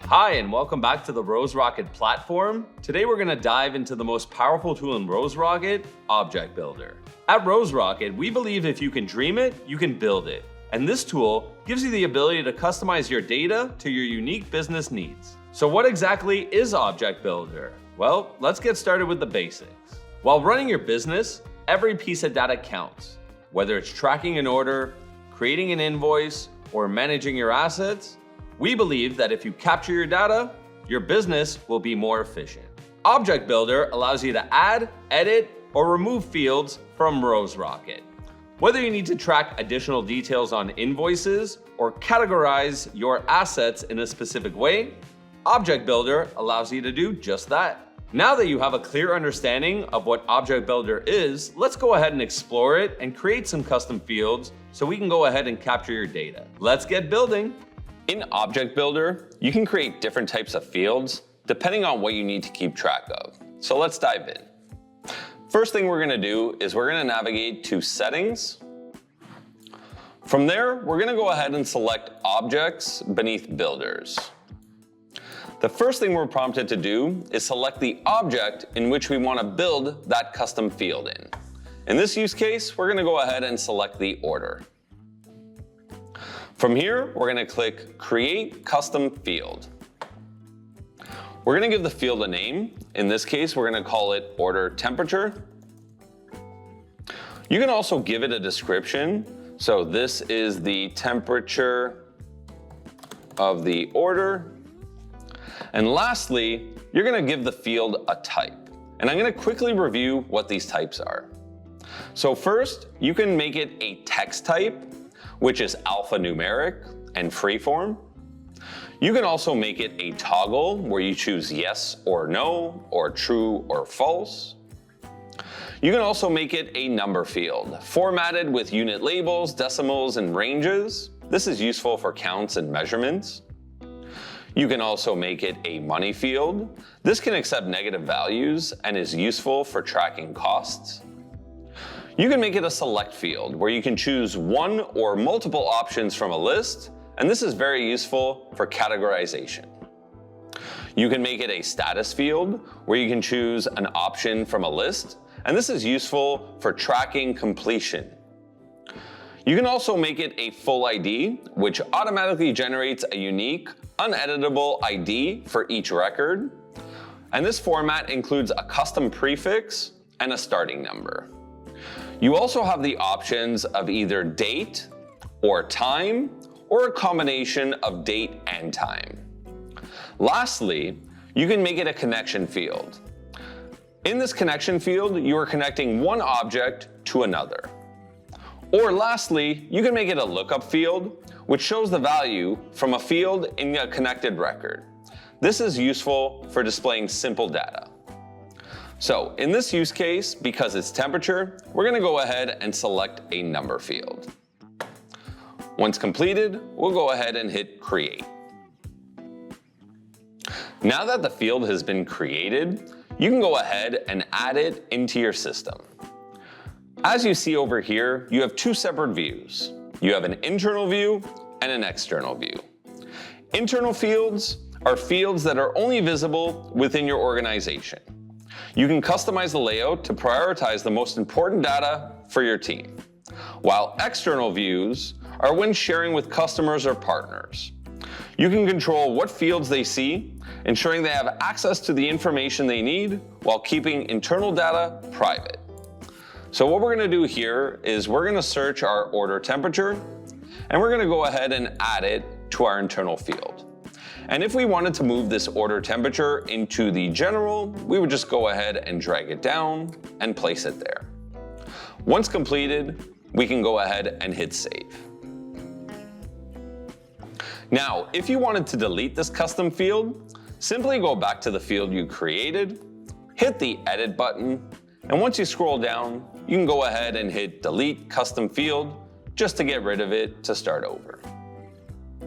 Hi, and welcome back to the RoseRocket platform. Today we're going to dive into the most powerful tool in RoseRocket, Object Builder. At RoseRocket, we believe if you can dream it, you can build it. And this tool gives you the ability to customize your data to your unique business needs. So what exactly is Object Builder? Well, let's get started with the basics. While running your business, every piece of data counts. Whether it's tracking an order, creating an invoice, or managing your assets, we believe that if you capture your data, your business will be more efficient. Object Builder allows you to add, edit, or remove fields from RoseRocket. Whether you need to track additional details on invoices or categorize your assets in a specific way, Object Builder allows you to do just that. Now that you have a clear understanding of what Object Builder is, let's go ahead and explore it and create some custom fields so we can go ahead and capture your data. Let's get building. In Object Builder, you can create different types of fields depending on what you need to keep track of. So let's dive in. First thing we're going to do is we're going to navigate to Settings. From there, we're going to go ahead and select Objects beneath Builders. The first thing we're prompted to do is select the object in which we want to build that custom field in. In this use case, we're going to go ahead and select the order. From here, we're going to click Create Custom Field. We're going to give the field a name. In this case, we're going to call it Order Temperature. You can also give it a description. So this is the temperature of the order. And lastly, you're going to give the field a type. And I'm going to quickly review what these types are. So first, you can make it a text type, which is alphanumeric and freeform. You can also make it a toggle where you choose yes or no, or true or false. You can also make it a number field, formatted with unit labels, decimals, and ranges. This is useful for counts and measurements. You can also make it a money field. This can accept negative values and is useful for tracking costs. You can make it a select field where you can choose one or multiple options from a list, and this is very useful for categorization. You can make it a status field where you can choose an option from a list, and this is useful for tracking completion. You can also make it a full ID, which automatically generates a unique, uneditable ID for each record, and this format includes a custom prefix and a starting number. You also have the options of either date or time, or a combination of date and time. Lastly, you can make it a connection field. In this connection field, you are connecting one object to another. Or lastly, you can make it a lookup field, which shows the value from a field in a connected record. This is useful for displaying simple data. So in this use case, because it's temperature, we're going to go ahead and select a number field. Once completed, we'll go ahead and hit Create. Now that the field has been created, you can go ahead and add it into your system. As you see over here, you have two separate views. You have an internal view and an external view. Internal fields are fields that are only visible within your organization. You can customize the layout to prioritize the most important data for your team, while external views are when sharing with customers or partners. You can control what fields they see, ensuring they have access to the information they need while keeping internal data private. So what we're going to do here is we're going to search our order temperature, and we're going to go ahead and add it to our internal field. And if we wanted to move this order temperature into the general, we would just go ahead and drag it down and place it there. Once completed, we can go ahead and hit save. Now, if you wanted to delete this custom field, simply go back to the field you created, hit the edit button, and once you scroll down, you can go ahead and hit delete custom field just to get rid of it to start over.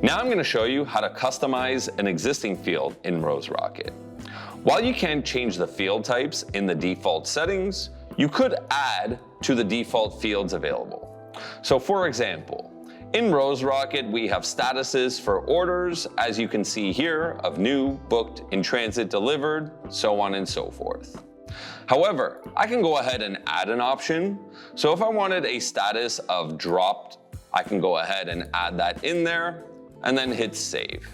Now I'm going to show you how to customize an existing field in RoseRocket. While you can't change the field types in the default settings, you could add to the default fields available. So for example, In RoseRocket, we have statuses for orders, as you can see here, of new, booked, in transit, delivered, so on and so forth. However, I can go ahead and add an option. So if I wanted a status of dropped, I can go ahead and add that in there and then hit save.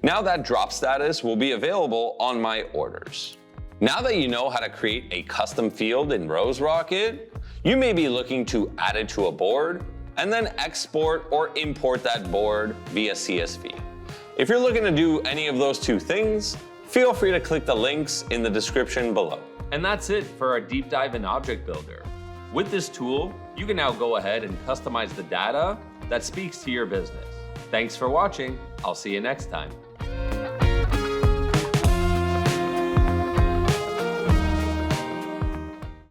Now that drop status will be available on my orders. Now that you know how to create a custom field in RoseRocket, you may be looking to add it to a board and then export or import that board via CSV. If you're looking to do any of those two things, feel free to click the links in the description below. And that's it for our deep dive in Object Builder. With this tool, you can now go ahead and customize the data that speaks to your business. Thanks for watching. I'll see you next time.